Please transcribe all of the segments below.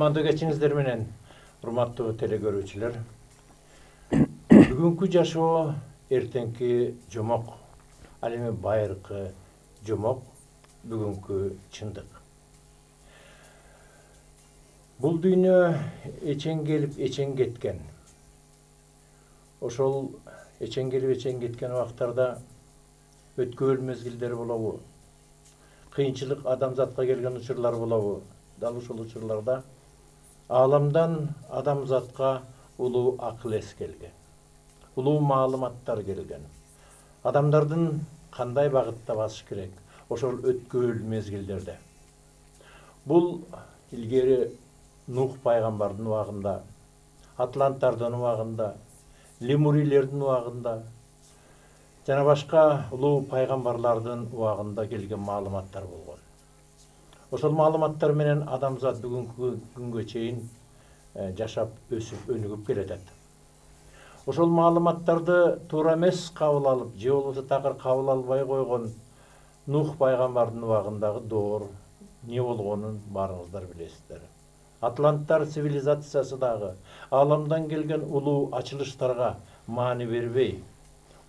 Кутманды кечиңиздер менен, урматтуу телекөрүүчүлөр. Бүгүнкү жашоо эртеңки жомок. Ал эми байыркы жомок, бүгүнкү чындык. Бул дүйнө эчең келип, эчең кеткен. Ошол эчең келип, эчең кеткен убактарда өткөөл мезгилдер болобу? Кыйынчылык адамзатка келген учурлар болобу? Дал ушул учурларда ааламдан адамзатка улуу акыл эс келген. Улуу маалыматтар келген. Адамдардын кандай багытта басыш керек? Ошол өткөөл мезгилдерде. Бул илгери Нух пайгамбардын убагында, атланттардын убагында, лемурилердин убагында жана башка улуу пайгамбарлардын убагында келген маалыматтар болгон. Ошол маалыматтар менен адамзат бүгүнкү күнгө чейин жашап, өсүп, өнүгүп келатат. Ошол маалыматтарды туура эмес кабыл алып, же болбосо такыр кабыл албай койгон Нух пайгамбардын убагындагы доор не болгонун баарыңыздар билесиздер. Атланттар цивилизациясы дагы ааламдан келген улуу ачылыштарга маани бербей,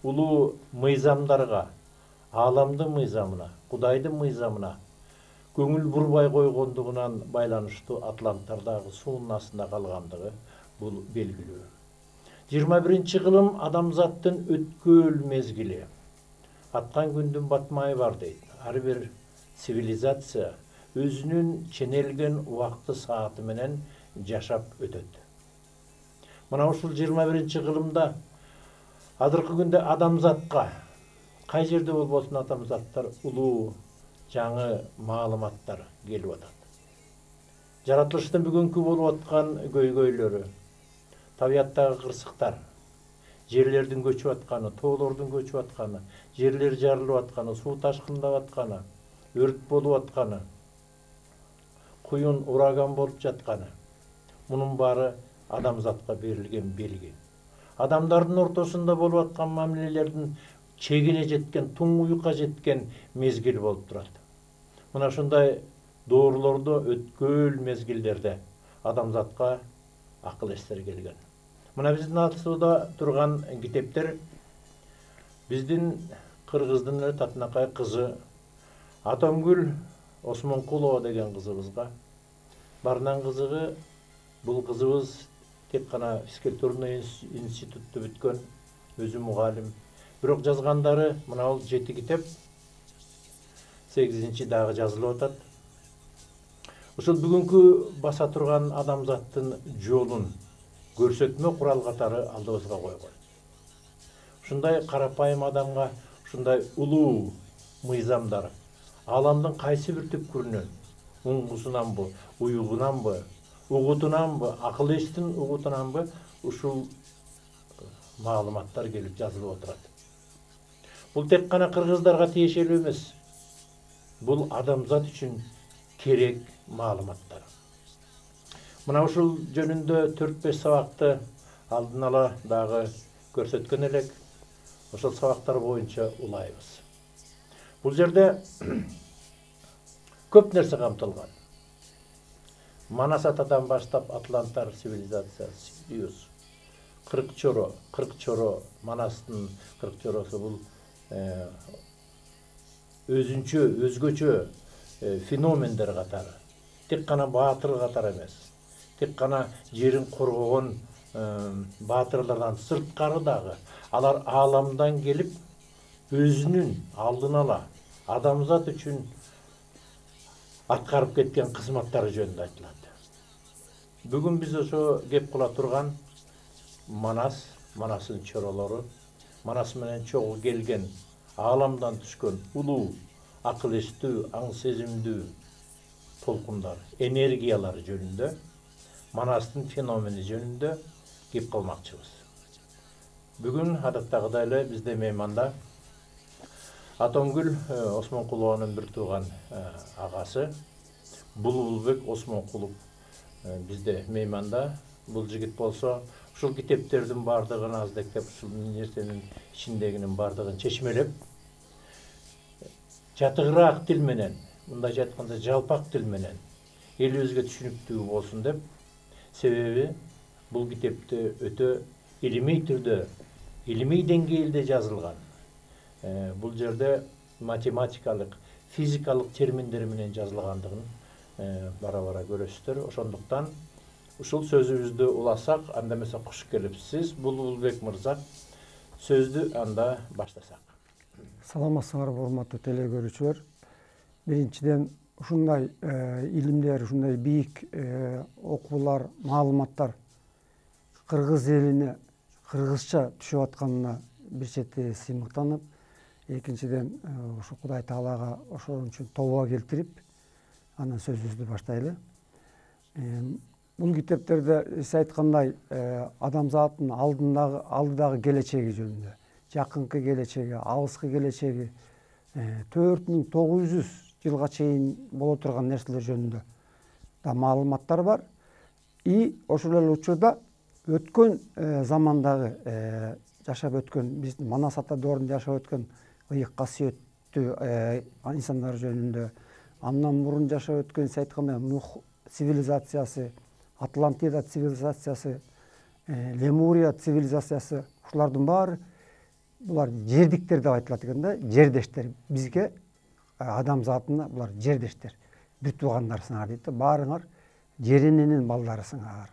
улуу мыйзамдарга, ааламдын мыйзамына, Кудайдын мыйзамына көңүл бурбай койгондугунан байланыштуу атланттар дагы суунун астында калгандыгы бул белгилүү. 21 кылым адамзаттын өткөөл мезгили. Аткан күндүн батмайы бар дейт. Ар бир цивилизация өзүнүн ченелген убакты сааты менен жашап өтөт. Мына ушул 21 кылымда азыркы күндө адамзатка кай жерде болбосун адамзаттар улуу жаңы маалыматтар келип атат. Жаратылыштын бүгүнкү болуп аткан көйгөйлөрү, табияттагы кырсыктар, жерлердин көчүп атканы, тоолордун көчүп атканы, жерлер жарылып атканы, суу ташкындап атканы, өрт болуп атканы, куюн ураган болуп жатканы. Мунун баары адамзатка берилген белги. Адамдардын ортосунда болуп аткан мамилелердин чегине жеткен, туңгуюкка жеткен мезгил болуп турат. Мына ушундай доорлордо өткөөл мезгилдерде адамзатка акыл эстер келген. Мына биздин астыбызда турган китептер биздин кыргыздын эле татынакай кызы Атомгүл Осмонкулова деген кызыбызга барынан кызыгы. Бул кызыбыз тек гана физкультурный институтту бүткөн, өзү мугалим. Бирок жазгандары мына бул 7 китеп, 8-чи дагы жазылып атат. Ушул бүгүнкү баса турган адамзаттын жолун көрсөтмө курал катары алдыбызга койгон. Ушундай карапайым адамга ушундай улуу мыйзамдар ааламдын кайсы бир түпкүрүнөн, уңгусунанбы, уюгунанбы, угутунанбы, акыл эстин угутунанбы ушул маалыматтар келип жазылып отурат. Бул тек гана кыргыздарга тиешелүү эмес. Бул адамзат үчүн керек маалыматтар. Мына ушул жөнүндө 4-5 сабакты алдын ала дагы көрсөткөн элек. Ошол сабактар боюнча улайбыз. Бул жерде көп нерсе камтылган. Манас атадан баштап атланттар цивилизациясы, Сириус, 40 чоро, Манастын 40 чоросу бул өзгөчө феномендер катары. Тек гана баатыр катары эмес. Тек гана жерин коргогон баатырлардан сырткары дагы алар ааламдан келип өзүнүн алдын ала адамзат үчүн аткарып кеткен кызматтары жөнүндө айтылат. Бүгүн биз ошо кеп кыла турган Манастын чоролору, Манас менен чогуу келген, ааламдан түшкөн улуу, акыл эстүү, аң сезимдүү толкундар, энергиялар жөнүндө, Манастын феномени жөнүндө кеп калмакчыбыз. Бүгүн адаттагыдай эле бизде мейманда Атомгүл Осмонкулованын бир тууган агасы Булбулбек Осмонкулов бизде мейманда. Бул жигит болсо ушул китептердин бардыгын аздектеп, ушул нерсенин ичиндегинин бардыгын чечмелеп, жатыгыраак тил менен, мындайча айтканда жалпак тил менен элибизге түшүнүктүү болсун деп. Себеби бул китепте өтө илимий түрдө, илимий деңгээлде жазылган. Бул жерде математикалык, физикалык терминдер менен жазылгандыгын бара-бара көрөсүздөр. Ошондуктан ушул сөзүбүздү уласак, анда эмесе куш келипсиз. Булбулбек мырза, сөздү анда баштасак. Саламатсыңарбы, урматтуу теле көрүүчүлөр. Биринчиден, ушундай илимдер, ушундай бийик окуулар, маалыматтар кыргыз элине кыргызча түшүп атканына бир чети сыймыктанып, экинчиден ушу Кудай Таалага ошон үчүн тобо келтирип, анан сөзүбүздү баштайлы. Бул китептерде сиз айткандай адамзаттын алдыдагы келечеги жөнүндө, жакынкы келечеги, алыскы келечеги, 4900 жылга чейин боло турган нерселер жөнүндө да маалыматтар бар. И ошол эле учурда өткөн замандагы жашап өткөн, биздин Манас ата доорунда жашап өткөн ыйык касиеттүү инсандар жөнүндө, андан мурун жашап өткөн, сиз айткандай, Нух цивилизациясы, Атлантида цивилизациясы, Лемурия цивилизациясы, ушулардын баары булар жердиктер деп айтылат экен да, жердештер. Бизге адамзатына булар жердештер, бир туугандарсыңар дейт да, баарыңар жер эненин балдарысыңар.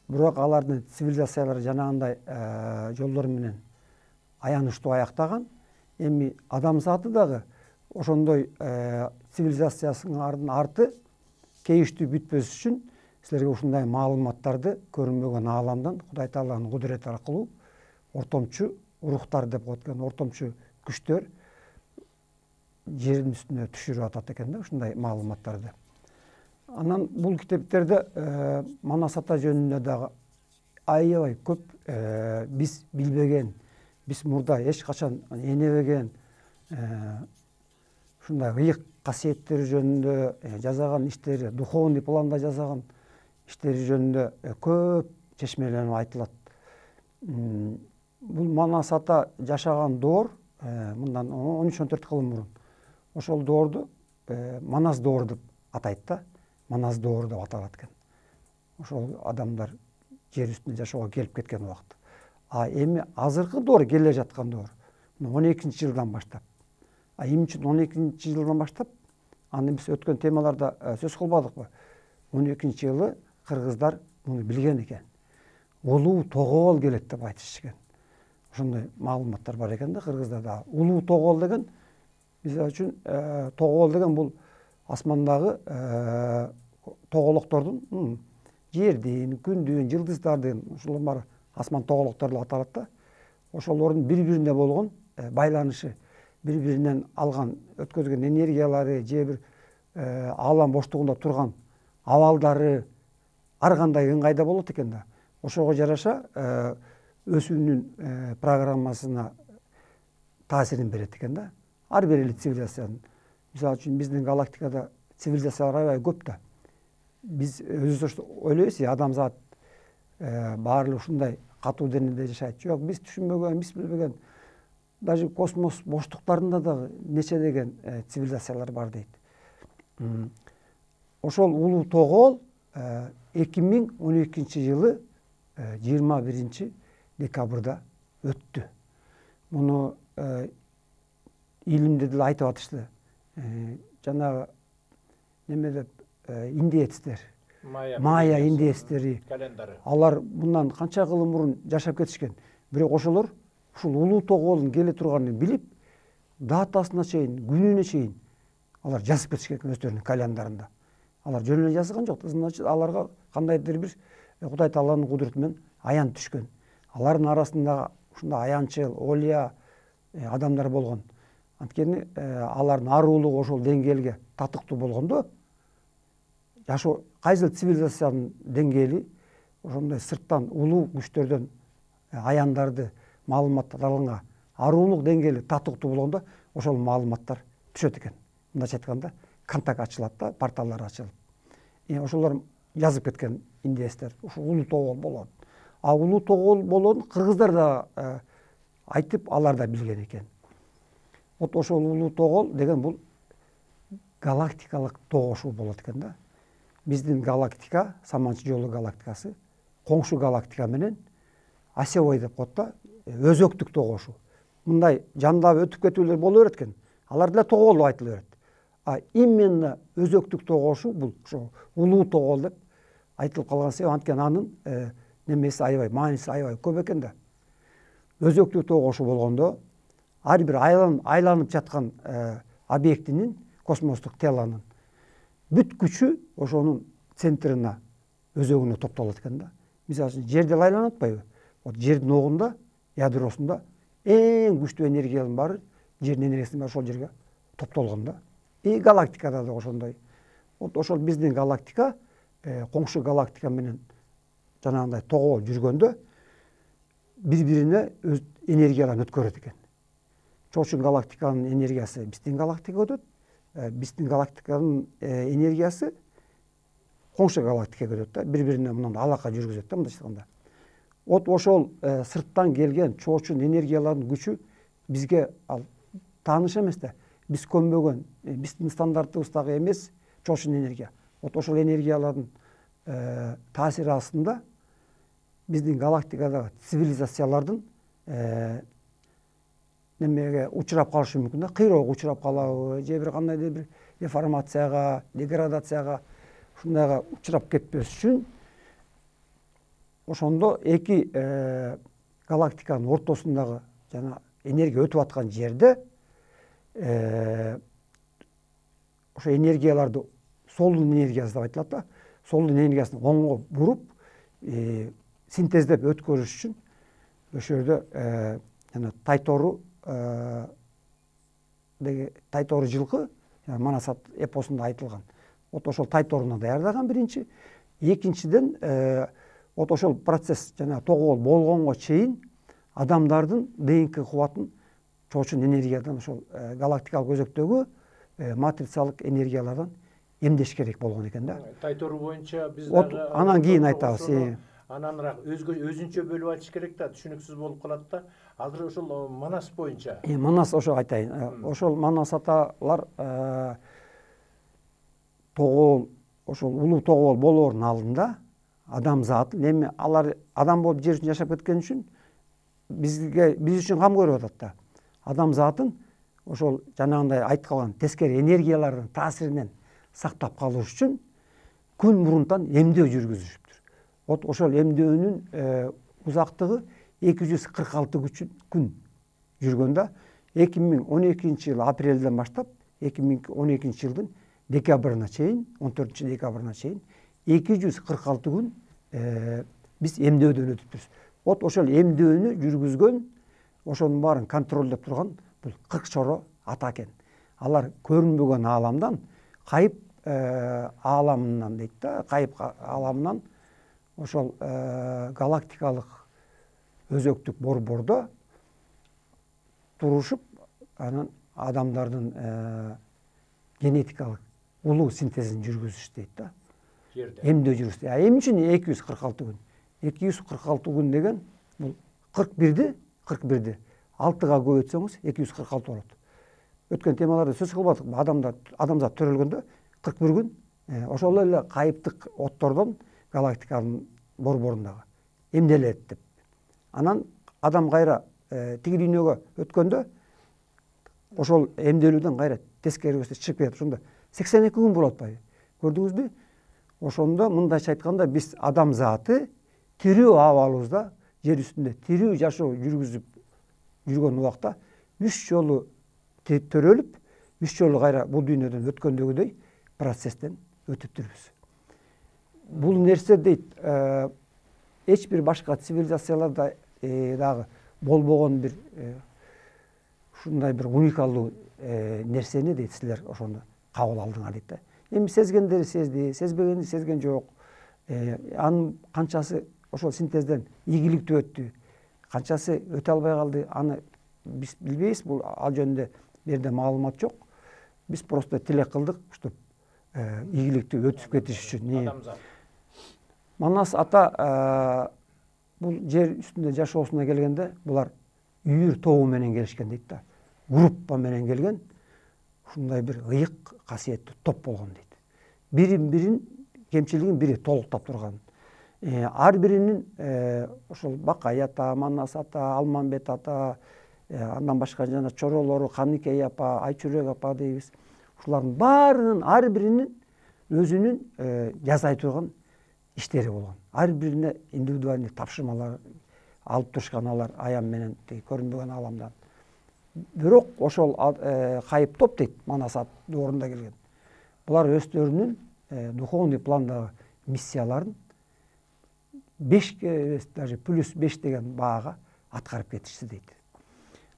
Бирок алардын цивилизациялары жанагындай жолдор менен аянычтуу аяктаган. Эми адамзаты дагы ошондой цивилизациясынын арты кейиштүү бүтпөс үчүн силерге ушундай маалыматтарды көрүнбөгөн ааламдан Кудай Тааланын кудурети аркылуу ортомчу урухтар деп коет экен, ортомчу күчтөр жердин үстүнө түшүрүп атат экен да, ушундай маалыматтарды. Анан бул китептерде Манас ата жөнүндө дагы аябай көп биз билбеген, биз мурда эч качан энебеген ушундай ыйык касиеттери жөнүндө жазаган иштери, духовный планда жазаган иштери жөнүндө көп чечмеленип айтылат. Бул Манас ата жашаган доор мындан 13-14 кылым мурун. Ошол доорду Манас доору деп атайт да, Манас доору деп аталат экен. Ошол адамдар жер үстүнө жашоого келип кеткен убакыт. А эми азыркы доор, келе жаткан доор 12-жылдан баштап. Эмне үчүн 12-жылдан баштап? Аны биз өткөн темаларда сөз кылбадыкпы? 12-жылы кыргыздар муну билген экен. Улуу тогол келет деп айтышкан. Ошондой маалыматтар бар экен да кыргыздарда. Улуу тогол деген биз үчүн тогол деген бул асмандагы тоголоктордун, жердин, күндүн, жылдыздардын, ушулар баары асман тоголоктор деп аталат да. Ошолордун бири-бирине болгон байланышы, бири-биринен алган өткөзгөн энергиялары, же бир аалам боштугунда турган абалдары ар кандай ыңгайда болот экен да. Ошого жараша өсүүнүн программасына таасирин берет экен да. Ар бир эле цивилизациянын. Мисалы үчүн биздин галактикада цивилизациялар аябай көп да. Биз өзүбүз ойлойбуз, адамзат баары ушундай катуу денеде жашайт. Жок, биз түшүнбөгөн, биз билбеген, даже космос боштуктарында дагы нече деген цивилизациялар бар дейт. Ошол улуу тогол 2012-жылы 21 декабрда өттү. Муну илимде деле айтып атышты. Жанагы неме деп индеецтер, майя индеецтери, алар мындан канча кылым мурун жашап кетишкен. Бирок ошолор ушул улуу тоголдун келе турганын билип, датасына чейин, күнүнө чейин алар жазып кетишкен өздөрүнүн календарында. Алар жөн эле жазган жок, значит аларга кандайдыр бир Кудай Тааланын кудурети менен аян түшкөн. Алардын арасында ушундай аянчыл, олия адамдар болгон. Анткени алардын аруулугу ошол деңгээлге татыктуу болгондо, жашоо кайсыл цивилизациянын деңгээли ошондой сырттан улуу күчтөрдөн аяндарды, маалыматтарды алганга аруулук деңгээли татыктуу болгондо ошол маалыматтар түшөт экен. Мындайча айтканда, контакт ачылат да, порталдар ачылып. Ошолор жазып кеткен индеецтер, ушул улуу тогол болот. А улуу тогол болоорун кыргыздар да айтып, алар да билген экен. Ошол улуу тогол деген бул галактикалык тогошуу болот экен да. биздин галактика, Саманчы жолу галактикасы, коңшу галактика менен осевой деп коет да, өзөктүк тогошу. Мындай жандап өтүп кетүүлөр боло берет экен. Алар деле тогоол деп айтыла берет. А именно өзөктүк тогошу бул ошо улуу тогоол деп айтылып калган себеби анткени анын немеси аябай, мааниси аябай көп экен да. Өзөктүк тогошу болгондо ар бир айланып жаткан объектинин, космостук телонун бүт күчү ошонун центрине, өзөгүнө топтолот экен да. Мисалы үчүн жер деле айланып атпайбы? Вот жердин огунда, ядросунда эң күчтүү энергиянын баары, жердин энергиясынын баары ошол жерге топтолгон да. И галактикада да ошондой. Вот ошол биздин галактика коңшу галактика менен жанагындай тогоол жүргөндө бири-бирине өз энергияларын өткөрөт экен. Чоочун галактиканын энергиясы биздин галактикага өтөт, биздин галактиканын энергиясы коңшу галактикага өтөт да, бири-бирине мындан алака жүргүзөт да, мындайча айтканда. Вот ошол сырттан келген чоочун энергияларынын күчү бизге ал тааныш эмес да. Биз көнбөгөн, биздин стандартыбыздагы эмес чоочун энергия. Вот ошол энергиялардын таасири астында биздин галактикадагы цивилизациялардын немеге учурап калышы мүмкүн да, кыйроого учурап калабы, же бир кандайдыр бир деформацияга, деградацияга, ушундайга учурап кетпеш үчүн ошондо эки галактиканын ортосундагы жана энергия өтүп аткан жерде ошо энергияларды солдун энергиясы деп айтылат да. Солдун энергиясын оңго буруп, синтездеп өткөрүш үчүн ошол жерде жана Тайтору жылкы Манас эпосунда айтылган. Вот ошол Тайторуну даярдаган биринчи. Экинчиден вот ошол процесс жана тогоол болгонго чейин адамдардын ДНК кубатын чоочун энергиядан ошол галактикалык өзөктөгү матрицалык энергиялардан эмдеш керек болгон экен да. Тайтору боюнча биз дагы анан кийин айтабыз. Ананыраак өзүнчө бөлүп айтыш керек да, түшүнүксүз болуп калат да. Азыр ошол Манас боюнча. Манас ошо айтайын. Ошол Манас аталар тогоол, ошол улуу тогоол болоордун алдында адамзатын эми алар адам болуп жер үстүндө жашап кеткен үчүн биз үчүн кам көрүп атат да. Адамзатын ошол жанагындай айткалган тескери энергиялардын таасиринен сактап калыш үчүн күн мурунтан эмдөө жүргүзүшүптүр. Вот ошол эмдөөнүн узактыгы 246 күн жүргөндө 2012 жыл апрелден баштап 2012 жылдын декабрына чейин, 14 декабрына чейин 246 күн биз эмдөөдөн өтүппүз. Вот ошол эмдөөнү жүргүзгөн, ошонун баарын контролдоп турган бул 40 чоро ата экен. Алар көрүнбөгөн ааламдан, кайып ааламынан дейт да, кайып ааламынан ошол галактикалык өзөктүк борбордо турушуп, анан адамдардын генетикалык улуу синтезин жүргүзүш дейт да. Эмдөө жүргүзүш. Эми үчүн 246 күн. 246 күн деген бул 41'di 6-га көбөйтсөңүз 246 болот. Өткөн темаларда сөз кылбадык. Адамзат төрөлгөндө 41 күн ошол эле кайыптык оттордон галактиканын борборундагы эмделет деп. Анан адам кайра тиги дүйнөгө өткөндө ошол эмделүүдөн кайра тескерисинен чыгып кетет. Ошондо 82 күн болуп атпайбы? Көрдүңүзбү? Ошондо мындайча айтканда биз адамзаты тирүү абалыбызда жер үстүндө тирүү жашоо жүргүзүп жүргөн убакта 3 жолу төрөлүп, 3 жолу кайра бул дүйнөдөн өткөндөгүдөй процесстен өтүп турбуз. Бул нерсе дейт эч бир башка цивилизацияларда дагы болбогон бир ушундай бир уникалдуу нерсени дейт силер ошондо кабыл алдыңар дейт да. Эми сезгендери сезди, сезбегенди сезген жок. Анын канчасы ошол синтезден ийгиликтүү өттү, канчасы өтө албай калды, аны биз билбейбиз. Бул ал жөнүндө бул жерде маалымат жок. Биз просто тилек кылдык, уштуп ийгиликтүү өтүп кетиш үчүн. Манас ата бул жер үстүндө жашоосуна келгенде булар үйүр тобу менен келишкен дейт да. Группа менен келген ушундай бир ыйык касиеттүү топ болгон дейт. Бирин-бирин кемчилигин бири толуктап турган. Ар биринин ошол Бакай ата, Манас ата, Алмамбет ата, андан башка жана чоролору Каныкей апа, Айчүрөк апа дейбиз. Ушулардын баарынын ар биринин өзүнүн жасай турган иштери болгон. Ар бирине индивидуальный тапшырмалар алып турушкан алар аян менен көрүнбөгөн ааламдан. Бирок ошол кайып топ дейт Манас ат доорунда келген. Булар өздөрүнүн духовный пландагы миссияларын 5 даже плюс 5 деген баага аткарып кетишти дейт.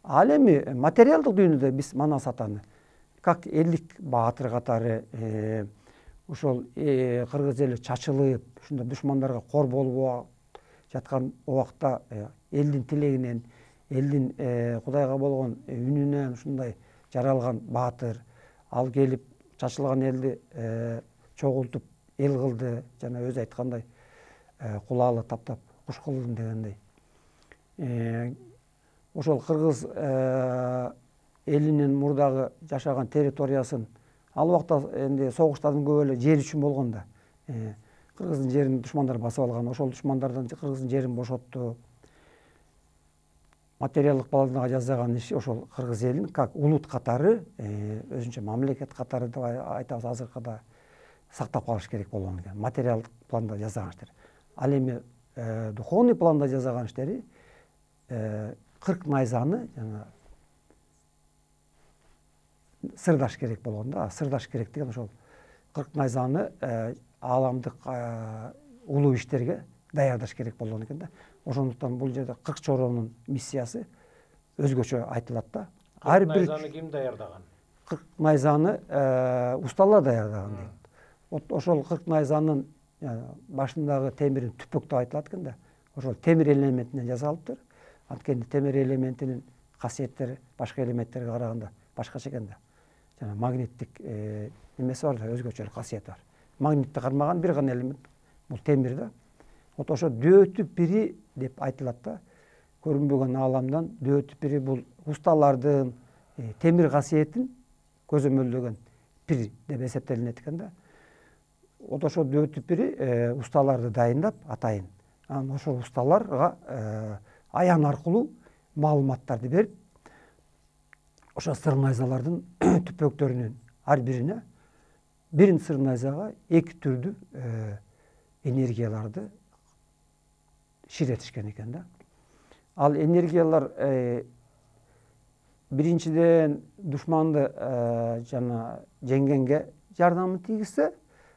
Ал эми материалдык дүйнөдө биз Манас атаны как элдик баатыр катары ошол кыргыз эли чачылып, ушундай душмандарга кор болуп жаткан убакта элдин тилегинен, элдин Кудайга болгон үнүнөн ушундай жаралган баатыр, ал келип чачылган элди чогултуп эл кылды, жана өзү айткандай кулаалы таптап куш кылдым дегендей. Ошол кыргыз элинин мурдагы жашаган территориясын ал убакта энди согуштардын көп эле жер үчүн болгон да. Кыргыздын жерин душмандар басып алган, ошол душмандардан кыргыздын жерин бошотту. Материалдык пландагы жасаган иши ошол кыргыз элин как улут катары, өзүнчө мамлекет катары деп айтабыз азыркыда сактап калыш керек болгон экен. Материалдык планда жасаган иштер. Ал эми духовный планда жасаган иштери 40 найзаны жана сырдаш керек болгон да. Сырдаш керек деген ошол 40 найзаны ааламдык улуу иштерге даярдаш керек болгон экен да. Ошондуктан бул жерде 40 чоронун миссиясы өзгөчө айтылат да. Ар бир найзаны ким даярдаган? 40 найзаны усталар даярдаган дейт. Ошол 40 найзанын башындагы темирин түпөк деп айтылат экен да. Ошол темир элементинен жасалыптыр. Анткени темир элементинин касиеттери башка элементтерге караганда башкача экен да. Жана магниттик немеси бар, өзгөчө касиети бар. Магнитти кармаган бир гана элемент бул темир да. Ошо дөөтүп бири деп айтылат да. Көрүнбөгөн ааламдан дөөтүп бири бул усталардын темир касиетин көзөмөлдөгөн пир деп эсептелинет экен да. Ошо дөөтүп бири усталарды дайындап атайын. Анан ошол усталарга аян аркылуу маалыматтарды берип, ошо сыр найзалардын түпөктөрүнүн ар бирине бир сыр найзага 2 түрдүү энергияларды ширетишкен экен да. Ал энергиялар биринчиден душманды жана жеңгенге жардамын тийгизсе,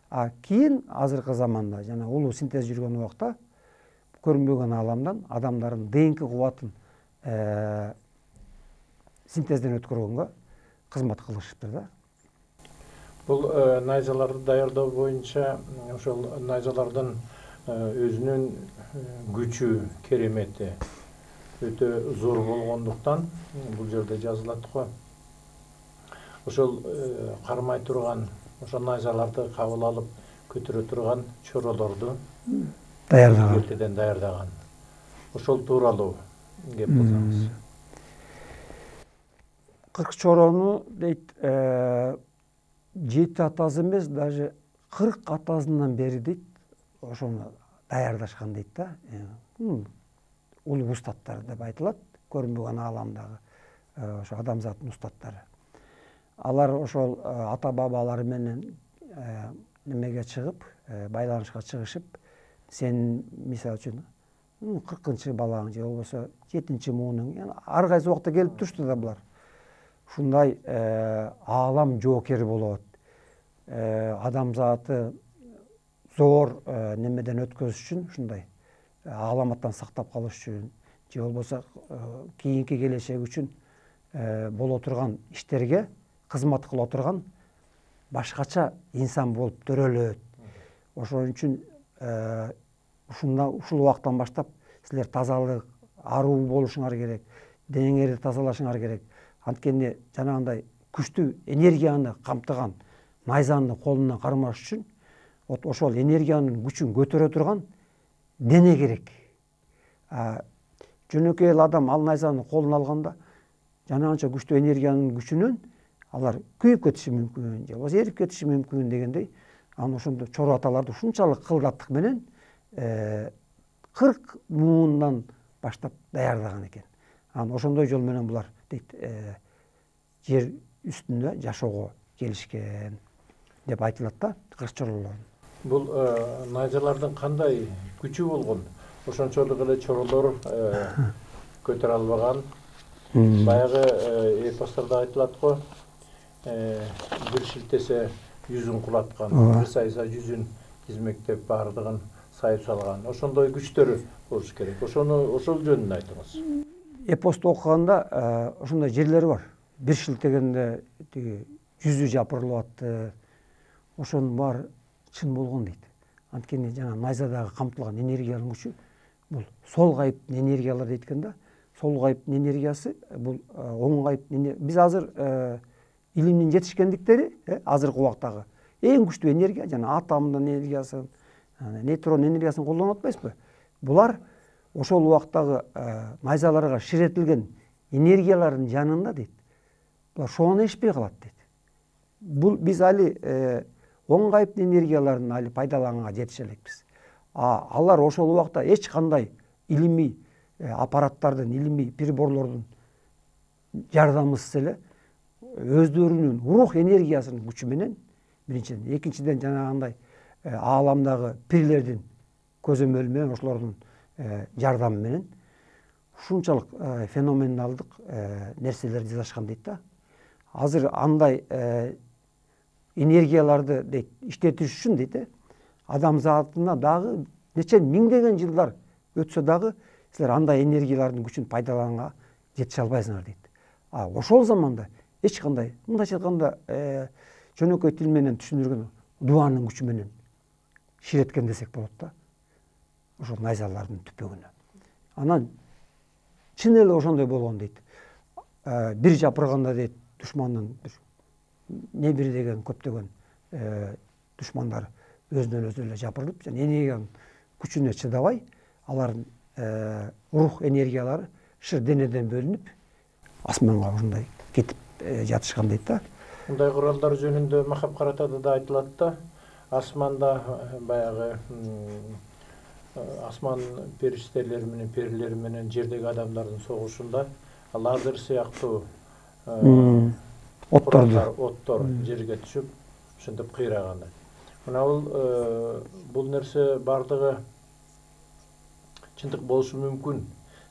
а кийин азыркы заманда жана улуу синтез жүргөн убакта көрүнбөгөн ааламдан адамдардын ДНК кубатын синтезден өткөргөнгө кызмат кылышыптыр да. Бул найзаларды даярдоо боюнча ошол найзалардын өзүнүн күчү, керемети өтө зор болгондуктан бул жерде жазылат го. Ошол кармай турган, ошол найзаларды кабыл алып көтөрө турган чоролорду даярдаган. Ертеден даярдаган. Ошол тууралуу кеп кылсаңыз. 40 чорону дейт 7 атасы эмес, даже 40 атасынан бери дейт ошону даярдашкан дейт да. Улуу устаттар деп айтылат, көрүнбөгөн ааламдагы ошо адамзаттын устаттары. Алар ошол ата бабалары менен немеге чыгып, байланышка чыгышып, сен мисалы үчүн 40-чы балаң же болбосо 7-чи муунуң, ар кайсы убакта келип турушту да булар. Ушундай аалам жоокери болот. Адамзаты зор немеден өткөзүш үчүн, ушундай ааламаттан сактап калыш үчүн же болбосо кийинки келечек үчүн боло турган иштерге кызмат кыла турган башкача инсан болуп төрөлөт. Ошон үчүн ушул убактан баштап силер тазалык, аруу болушуңар керек, денеңерди тазалашыңар керек. Анткени жанагындай күчтүү энергияны камтыган найзаны колунан кармаш үчүн ошол энергиянын күчүн көтөрө турган дене керек. Жөнөкөй эле адам ал найзаны колуна алганда жанагынча күчтүү энергиянын күчүнөн алар күйүп кетиши мүмкүн, же болбосо эрип кетиши мүмкүн дегендей, Анан ошондо чору аталарды ушунчалык кылдаттык менен 40 муундан баштап даярдаган экен. Анан ошондой жол менен булар дейт жер үстүндө жашоого келишкен деп айтылат да кыргыз чоролорунун. Бул найзалардын кандай күчү болгон? Ошончолук эле чоролор көтөрө албаган. Баягы эпостарда айтылат го, бир шилтесе жүзүн кулаткан, бир сайса жүзүн измектеп бардыгын сайып салган. Ошондой күчтөрү болуш керек. Ошол жөнүндө айтыңыз. Эпосту окуганда ошондой жерлери бар. Бир шилтегенде тиги жүзү жапырылып атты. Ошонун баары чын болгон дейт. Анткени жана найзадагы камтылган энергиянын күчү бул сол кайыптын энергиялары дейт экен да. Сол кайыптын энергиясы бул оң кайыптын. Биз азыр илимдин жетишкендиктери азыркы убактагы эң күчтүү энергия жана атомдун энергиясын, нейтрон энергиясын колдонуп атпайсызбы? Булар ошол убактагы найзаларга ширетилген энергиялардын жанында дейт. Булар шоонешпей калат дейт. Бул биз али оң кайыптын энергияларын али пайдаланганга жетише элекпиз. Алар ошол убакта эч кандай илимий аппараттардын, илимий приборлордун жардамысыз эле өздөрүнүн рух энергиясынын күчү менен биринчиден, экинчиден жанагындай ааламдагы пирлердин көзөмөлү менен, ошолордун жардамы менен ушунчалык феноменалдык нерселерди жасашкан дейт да. Азыр андай энергияларды дейт иштетиш үчүн дейт адамзатына дагы нече миңдеген жылдар өтсө дагы силер андай энергиялардын күчүн пайдаланганга жетише албайсыңар дейт. Ошол заманда эч кандай, мындайча айтканда жөнөкөй тил менен түшүндүргөн дубанын күчү менен ширеткен десек болот да. Ошол найзалардын түпөгүнө. Анан чын эле ошондой болгон дейт. Бир жапырганда дейт душмандын не бир деген көптөгөн душмандар өзүнөн өзү эле жапырылып, жана энергиянын күчүнө чыдабай, алардын рух энергиялары шыр денеден бөлүнүп, асманга ушундай кетип жатышкан дейт да. Мындай куралдар жөнүндө Махап Каратада да айтылат да, асманда баягы асман периштелери менен, перилери менен жердеги адамдардын согушунда лазер сыяктуу оттор жерге түшүп, ошентип кыйраган. Мына бул нерсе бардыгы чындык болушу мүмкүн.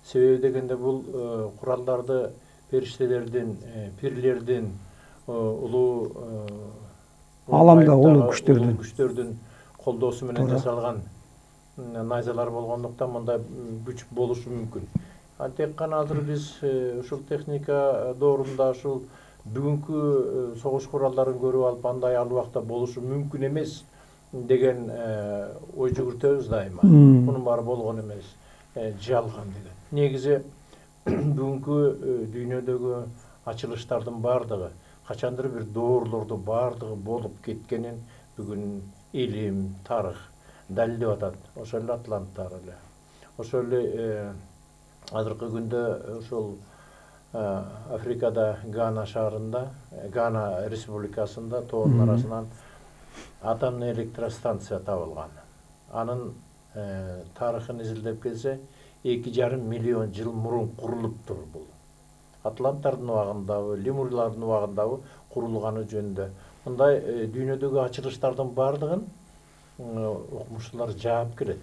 Себеби дегенде бул куралдарды периштелердин, пирлердин, улуу ааламда улуу күчтөрдүн колдоосу менен жасалган найзалар болгондуктан мындай күч болушу мүмкүн. Тек гана азыр биз ушул техника доорунда ушул бүгүнкү согуш куралдарын көрүп алып, андай ал убакта болушу мүмкүн эмес деген ой жүгүртөбүз дайыма. Мунун баары болгон эмес, жалган деген. Негизи бүгүнкү дүйнөдөгү ачылыштардын бардыгы, качандыр бир доорлорду бардыгы болуп кеткенин бүгүн илим, тарых далилдеп атат. Ошол эле атланттар эле. Ошол эле азыркы күндө ошол Африкада Гана шаарында, Гана республикасында тоонун арасынан атомный электростанция табылган. Анын тарыхын изилдеп келсе, 2,5 миллион жыл мурун курулуптур бул. Атланттардын убагындабы, лемурлардын убагындабы курулганы жөнүндө. Мындай дүйнөдөгү ачылыштардын бардыгын окумуштуулар жаап келет.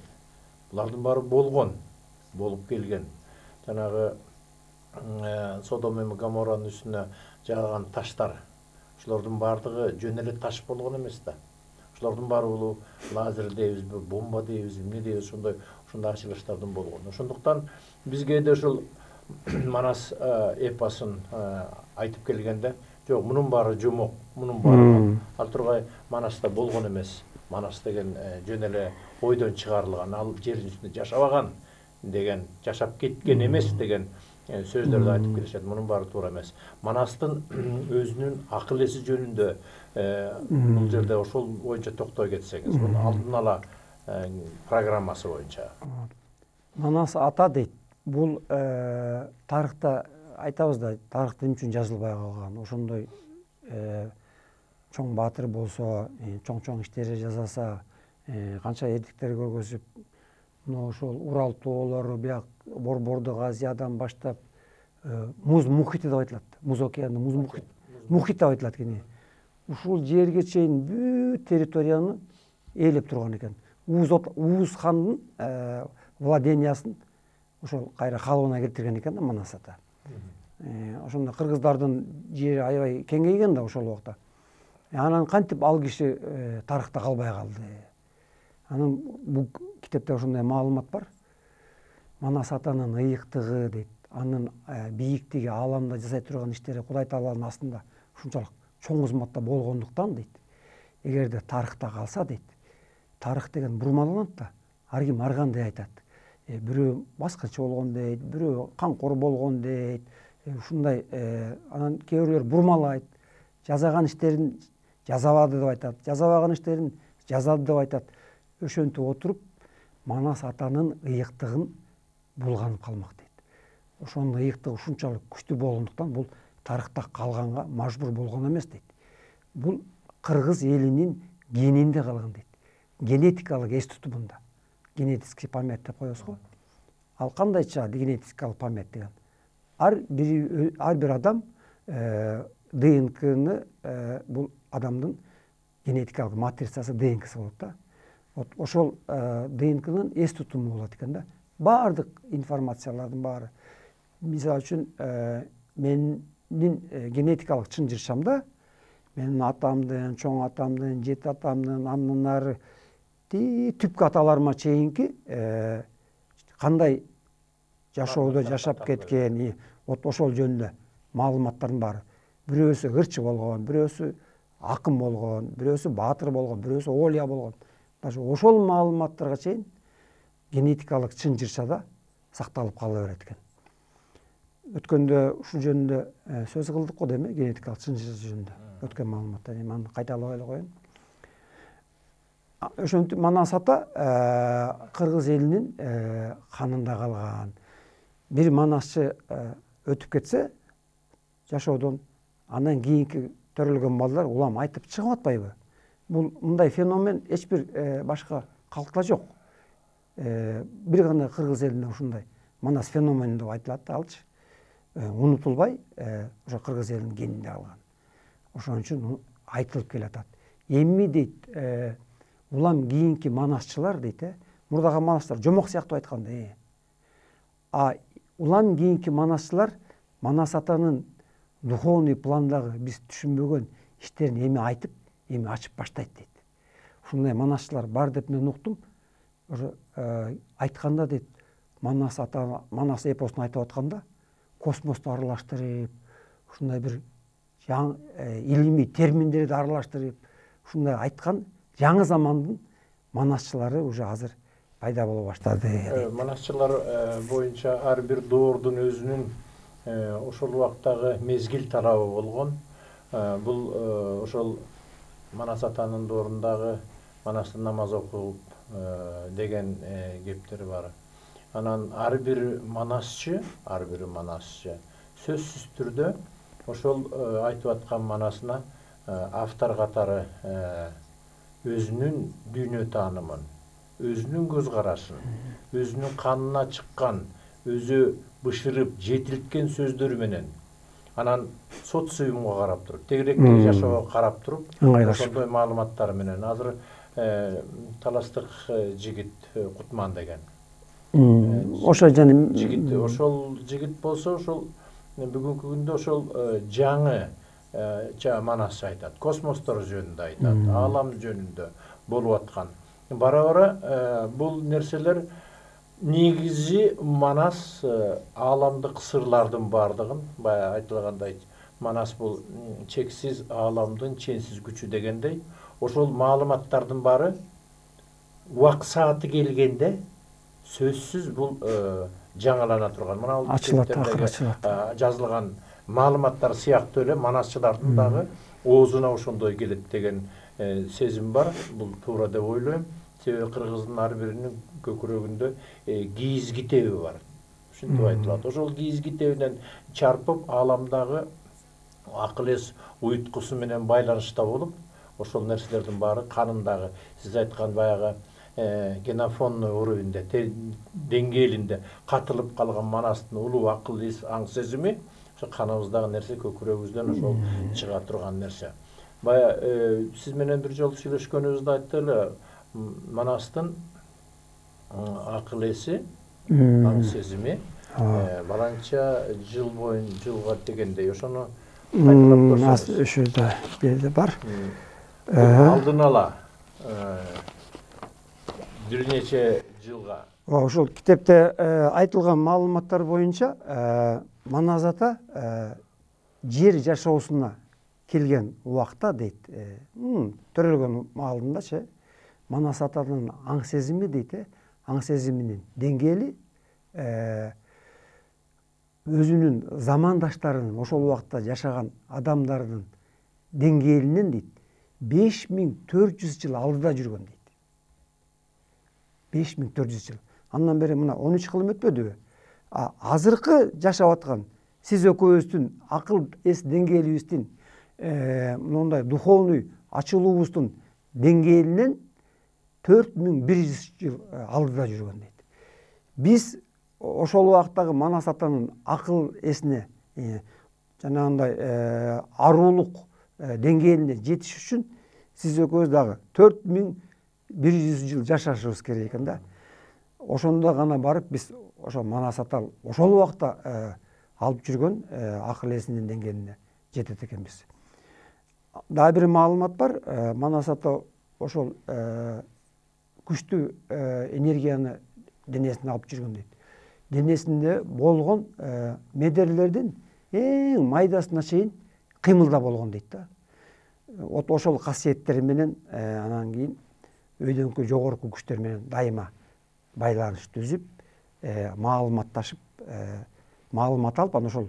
Булардын баары болуп келген. Жанагы Содом менен Гоморранын үстүнө жааган таштар, ошолордун бардыгы жөн эле таш болгон эмес да. Ошолордун баары улуу лазер дейбизби, бомба дейбизби, эмне дейбиз, ошондой ачылыштардын болгон. Ошондуктан бизге да ушул Манас эпосын айтып келгенде, жок, мунун баары жомок, мунун баары ал тургай Манаста болгон эмес. Манас деген жөн эле ойдон чыгарылган, ал жердин үстүндө жашабаган деген, жашап кеткен эмес деген сөздөрдү айтып келишет. Мунун баары туура эмес. Манастын өзүнүн акыл эси жөнүндө бул жерде ошол боюнча токтой кетсеңиз, бул алдын ала программасы боюнча. Манас ата дейт. Бул тарыхта айтабыз да, тарых эмне үчүн жазылбай калган, ошондой чоң баатыр болсо, чоң иштери жасаса, канча эрдиктер көргөзүп, мына ошол Урал тоолору, бияк Борбордук Азиядан баштап муз мухити деп айтылат. Муз океаны, муз мухит деп айтылат экен. Ушул жерге чейин бүт территорияны ээлеп турган экен. Уuz хандын владениясын ошол кайра калыбына келтирген экен да Манас ата. Ошондо кыргыздардын жери аябай кеңейген да ошол убакта. Анан кантип ал киши тарыхта калбай калды. Анан бул китепте ошондой маалымат бар. Манас атанын ыйыктыгы дейт, анын бийиктиги, ааламда жасай турган иштери Кудай Тааланын астында ушунчалык чоң кызматта болгондуктан дейт. Эгерде тарыхта калса дейт, тарых деген бурмаланат да, ар ким ар кандай айтат. Бирөө баскынчы болгон дейт, бирөө камкор болгон дейт. Ушундай анан кээ бирлер бурмалайт, жасаган иштерин жасабады деп айтат, жасабаган иштерин жазады деп айтат. Ошентип отуруп Манас атанын ыйыктыгын булганып калмак дейт. Ошонун ыйыктыгы ушунчалык күчтүү болгондуктан бул тарыхта калганга мажбур болгон эмес дейт. Бул кыргыз элинин генинде калган дейт. Генетикалык эс тутумунда. Генетический память деп коебуз го. Ал кандайча генетикалык память деген? Ар бир адам ДНКны бул адамдын генетикалык матрицасы ДНКсы болот да. Ошол ДНКнын эс тутуму болот экен да. Баардык информациялардын баары. Мисалы үчүн менин генетикалык чын жыршамда менин атамдын, чоң атамдын, жети атамдын, андан ары түпкү аталарыма чейинки кандай жашоодо жашап кеткен, ошол жөнүндө маалыматтардын баары. Бирөөсү ырчы болгон, бирөөсү акын болгон, бирөөсү баатыр болгон, бирөөсү олия болгон. Даже ошол маалыматтарга чейин генетикалык чын жыршада сакталып кала берет экен. Өткөндө ушул жөнүндө сөз кылдык го деме, генетикалык чын жыршы жөнүндө. Өткөн маалыматтар, аны кайталабай эле коеюн. Ошентип Манас ата кыргыз элинин канында калган. Бир манасчы өтүп кетсе жашоодон, андан кийинки төрөлгөн балдар улам айтып чыгып атпайбы? Бул мындай феномен эч бир башка калкта жок. Бир гана кыргыз элинде ушундай Манас феномени деп айтылат да, алчы. Унутулбай ошо кыргыз элинин генинде калган. Ошон үчүн айтылып келатат. Эми дейт, улам кийинки манасчылар дейт, мурдагы манастар жомок сыяктуу айтканда. Улам кийинки манасчылар Манас атанын духовный пландагы биз түшүнбөгөн иштерин эми айтып, эми ачып баштайт дейт. Ушундай манасчылар бар деп мен уктум. Айтканда дейт, Манас ата, Манас эпосун айтып атканда космосту аралаштырып, ушундай бир илимий терминдерди аралаштырып, ушундай айткан жаңы замандын манасчылары уже азыр пайда боло баштады. Манасчылар боюнча ар бир доордун өзүнүн ошол убактагы мезгил талабы болгон. Бул ошол Манас атанын доорундагы Манастын намаз окуп деген кептер бар. Анан ар бир манасчы сөзсүз түрдө ошол айтып аткан манасына автор катары өзүнүн дүйнө таанымын, өзүнүн көз карашын, өзүнүн канына чыккан, өзү бышырып, жетилткен сөздөрү менен, анан социумга карап туруп, тегеректеги жашоого карап туруп, ошондой маалыматтар менен азыр таластык жигит Кутман деген. Ошол жигит, ошол жигит болсо, ошол бүгүнкү күндө ошол жаңы Манас айтат, космостор жөнүндө айтат, аалам жөнүндө болуп аткан. Бара-бара бул нерселер негизи Манас ааламдык сырлардын бардыгын, баягы айтылгандай, Манас бул чексиз ааламдын ченсиз күчү дегендей, ошол маалыматтардын баары убак сааты келгенде сөзсүз бул жаңылана турган. Мына бул китептердеги жазылган маалыматтар сыяктуу эле манасчылардын дагы оозуна ошондой келет деген сезим бар. Бул туура деп ойлойм. Себеби кыргыздын ар биринин көкүрөгүндө кийиз китеби бар. Ушинтип айтылат. Ошол кийиз китебинен чарпып ааламдагы акыл эс уюткусу менен байланышта болуп, ошол нерселердин баары канындагы сиз айткан баягы генофонный уровеньде, деңгээлинде катылып калган Манастын улуу акыл эс аң сезими, ошо каныбыздагы нерсе, көкүрөгүбүздөн ошол чыга турган нерсе. Бая сиз менен бир жолу сүйлөшкөнүбүздө айтты эле, Манастын акыл эси, аң сезими баланча жыл боюн жылга дегендей, ошону кайталап көрсөңүз. Ошода жерде бар. Алдын ала бир нече жылга. Ошол китепте айтылган маалыматтар боюнча Манас ата жер жашоосуна келген убакта дейт, төрөлгөн маалындачы Манас атанын аң сезими дейт, аң сезиминин деңгээли өзүнүн замандаштарынын, ошол убакта жашаган адамдардын деңгээлинен дейт 5400 жыл алдыда жүргөн дейт. 5400 жыл. Андан бери мына 13 кылым өтпөдүбү? Азыркы жашап аткан сиз экөөбүздүн акыл эс деңгээлибиздин мындай духовный ачылуубуздун деңгээлинен 4100 жыл алдыда жүргөн дейт. Биз ошол убактагы Манас атанын акыл эсине жанагындай аруулук деңгээлине жетиш үчүн сиз экөөбүз дагы 4100 жыл жашашыбыз керек экен да. Ошондо гана барып биз ошо Манас ата ошол убакта алып жүргөн акыл эсинин деңгээлине жетет экенбиз. Дагы бир маалымат бар, Манас ата ошол күчтүү энергияны денесине алып жүргөн дейт. Денесинде болгон медерлердин эң майдасына чейин кыймылда болгон дейт да. Ошол касиеттери менен анан кийин өйдөнкү жогорку күчтөр менен дайыма байланыш түзүп, маалыматташып, маалымат алып, анан ошол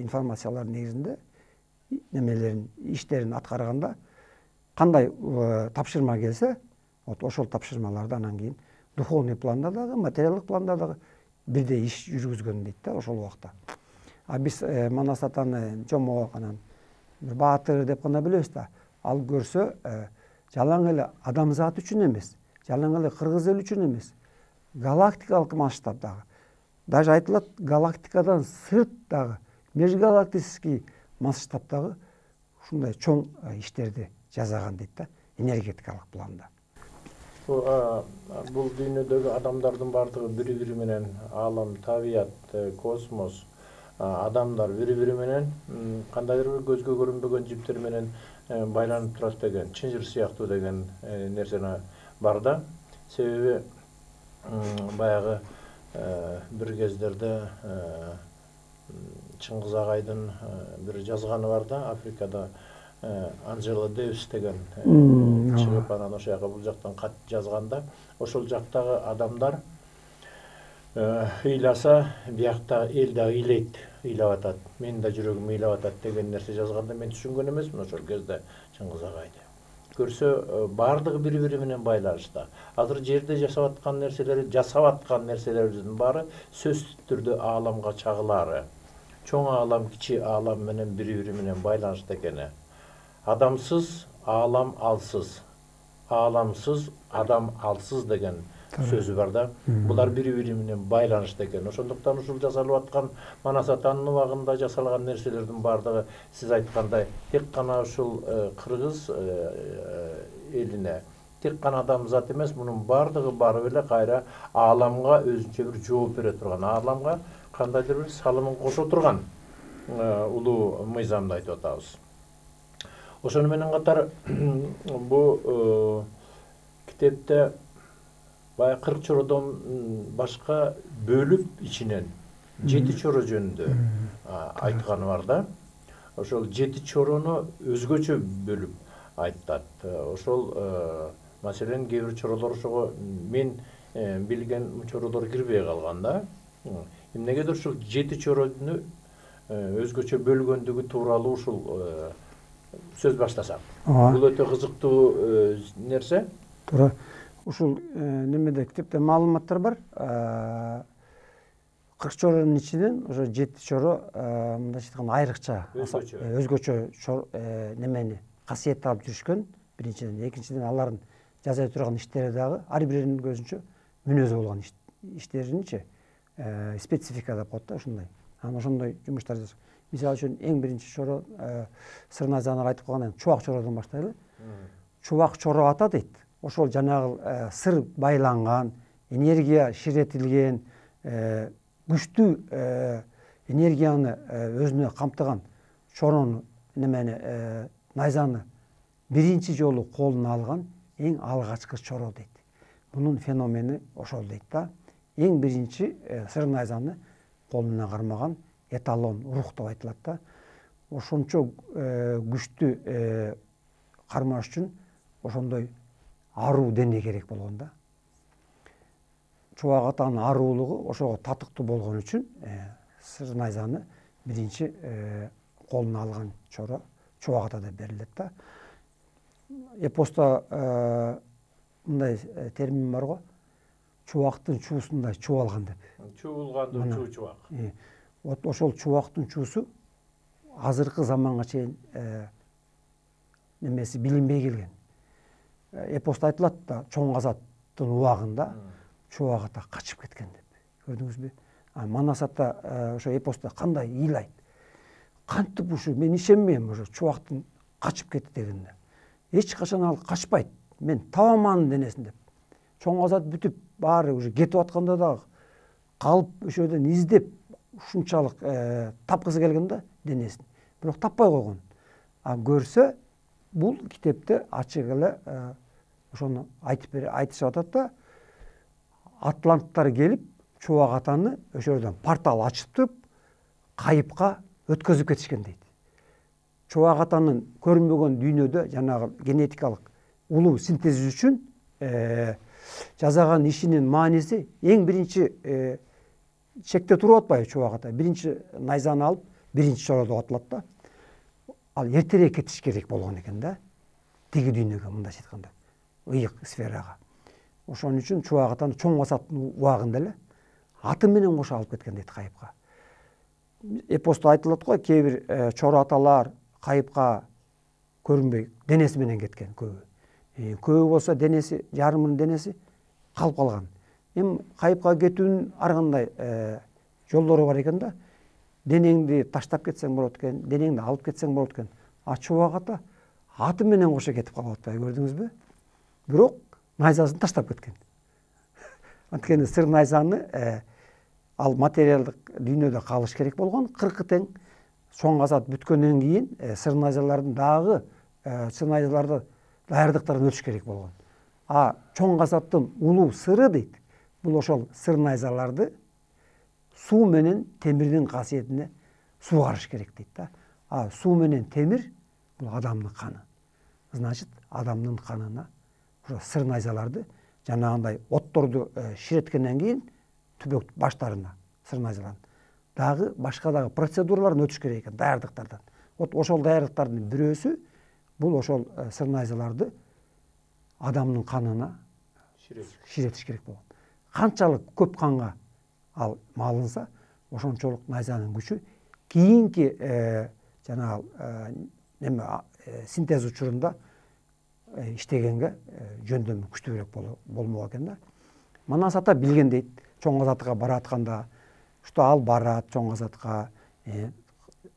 информациялардын негизинде немелерин, иштерин аткарганда кандай тапшырма келсе, ошол тапшырмаларды анан кийин духовный планда дагы, материалдык планда дагы бирдей иш жүргүзгөн дейт да ошол убакта. Биз Манас атаны жомок анан бир баатыр деп гана билебиз да. Ал көрсө жалаң эле адамзат үчүн эмес, жалаң эле кыргыз эл үчүн эмес, галактикалык масштабдагы, даже айтылат галактикадан сырт дагы, межгалактический масштабдагы ушундай чоң иштерди жасаган дейт да, энергетикалык планда. Бул дүйнөдөгү адамдардын бардыгы бири-бири менен, аалам, табият, космос, адамдар бири-бири менен кандайдыр бир көзгө көрүнбөгөн жиптер менен байланып турат деген, чынжыр сыяктуу деген нерсени бар да. Себеби баягы бир кездерде Чыңгыз агайдын бир жазганы бар да, Африкада Анжела Дэвис деген чыгып анан ошол жака бул жактан кат жазганда, ошол жактагы адамдар ыйласа, биякта эл да ыйлайт, ыйлап атат, менин да жүрөгүм ыйлап атат деген нерсе жазганда мен түшүнгөн эмесмин ошол кезде Чыңгыз агайды. Көрсө бардыгы бири-бири менен байланышта. Азыр жерде жасап аткан нерселерибиздин баары сөзсүз түрдө ааламга чагылаары. Чоң аалам, кичи аалам менен бири-бири менен байланышта экени. Адамсыз аалам алсыз, ааламсыз адам алсыз деген сөзү бар да. Булар бири-бири менен байланышта экен. Ошондуктан ушул жасалып аткан Манас атанын убагында жасалган нерселердин бардыгы сиз айткандай тек гана ушул кыргыз элине, тек гана адамзат эмес, мунун бардыгы барып эле кайра ааламга өзүнчө бир жооп бере турган, ааламга кандайдыр бир салымын кошо турган улуу мыйзамды айтып атабыз. Ошону менен катар бул китепте баягы 40 чородон башка бөлүп ичинен 7 чоро жөнүндө айтканы бар да. Ошол 7 чорону өзгөчө бөлүп айтат. Ошол маселен кээ бир чоролор ошого мен билген чоролор кирбей калган да. Эмнегедир ушул 7 чорону өзгөчө бөлгөндүгү тууралуу ушул сөз баштасак. Бул өтө кызыктуу нерсе. Туура. Ушул немеде китепте маалыматтар бар. 40 чоронун ичинен ошо 7 чоро мындайча айтканда айрыкча өзгөчө немени касиетти алып жүрүшкөн. Биринчиден, экинчиден алардын жасай турган иштери дагы ар биринин көзүнчө мүнөзү болгон иштеринчи специфика деп коет да ушундай. Анан ошондой жумуштар жасап. Мисалы үчүн эң биринчи чоро сыр найзаны айтып койгондон кийин чубак чородон баштайлы. Чубак чоро ата дейт. Ошол жанагы сыр байланган, энергия ширетилген, күчтүү энергияны өзүнө камтыган чорону немени найзаны биринчи жолу колуна алган эң алгачкы чоро дейт. Бунун феномени ошол дейт да. Эң биринчи сыр найзаны колуна кармаган эталон рух деп айтылат да. Ошончо күчтүү кармаш үчүн ошондой аруу дене керек болгон да. Чубак атанын аруулугу ошого татыктуу болгон үчүн сыр найзаны биринчи колуна алган чоро чубак ата деп берилет да. Эпоста мындай термин бар го. Чубактын чуусундай чубалган деп. Чуулгандуу чуу чубак. Вот ошол чубактын чуусу азыркы заманга чейин немеси билинбей келген. Эпоста айтылат да, чоң азаттын убагында чубак ата качып кеткен деп. Көрдүңүзбү? Манас ата ошо эпоста кандай ыйлайт. Кантип ушу мен ишенбейм ошо чубактын качып кетти дегенде. Эч качан ал качпайт. Мен табаман денесин деп. Чоң азат бүтүп баары уже кетип атканда дагы калып ошодон издеп ушунчалык тапкысы келген да денесин. Бирок таппай койгон. Көрсө бул китепте ачык эле ошону айтышып атат да, атланттар келип чубак атаны ошо жерден портал ачып туруп кайыпка өткөзүп кетишкен дейт. Чубак атанын көрүнбөгөн дүйнөдө жанагы генетикалык улуу синтез үчүн жасаган ишинин мааниси эң биринчи чекте туруп атпайбы чубак ата. Биринчи найзаны алып, биринчи чоро деп аталат да. Ал эртерээк кетиш керек болгон экен да. Тиги дүйнөгө мындайча айтканда, ыйык сферага. Ошон үчүн чубак атаны чоң азаттын убагында эле аты менен кошо алып кеткен дейт кайыпка. Эпоста айтылат го, кээ бир чоро аталар кайыпка көрүнбөй денеси менен кеткен көбү. Көбү болсо денеси, жарымынын денеси калып калган. Эми кайыпка кетүүнүн ар кандай жолдору бар экен да. Денеңди таштап кетсең болот экен, денеңди алып кетсең болот экен. Чубак ата аты менен кошо кетип калып атпайбы, көрдүңүзбү? Бирок найзасын таштап кеткен. Анткени сыр найзаны ал материалдык дүйнөдө калыш керек болгон, 40 тең чоң азат бүткөндөн кийин сыр найзалардын дагы сыр найзаларды даярдыктарын өтүш керек болгон. Чоң азаттын улуу сыры дейт. Бул ошол сыр найзаларды суу менен темирдин касиетине суугарыш керек дейт да. Суу менен темир бул адамдын каны. Значит, адамдын канына ошо сыр найзаларды жанагындай отторду ширеткенден кийин түбөк баштарына сыр найзаларын дагы башка дагы процедураларын өтүш керек экен, даярдыктардан. Вот ошол даярдыктардын бирөөсү бул ошол сыр найзаларды адамдын канына ширетиш керек болгон. Канчалык көп канга ал малынса, ошончолук найзанын күчү кийинки жанагы синтез учурунда иштегенге жөндөмү күчтүүрөөк болмок экен да. Манас ата билген дейт, чоң азатка баратканда, что ал барат чоң азатка,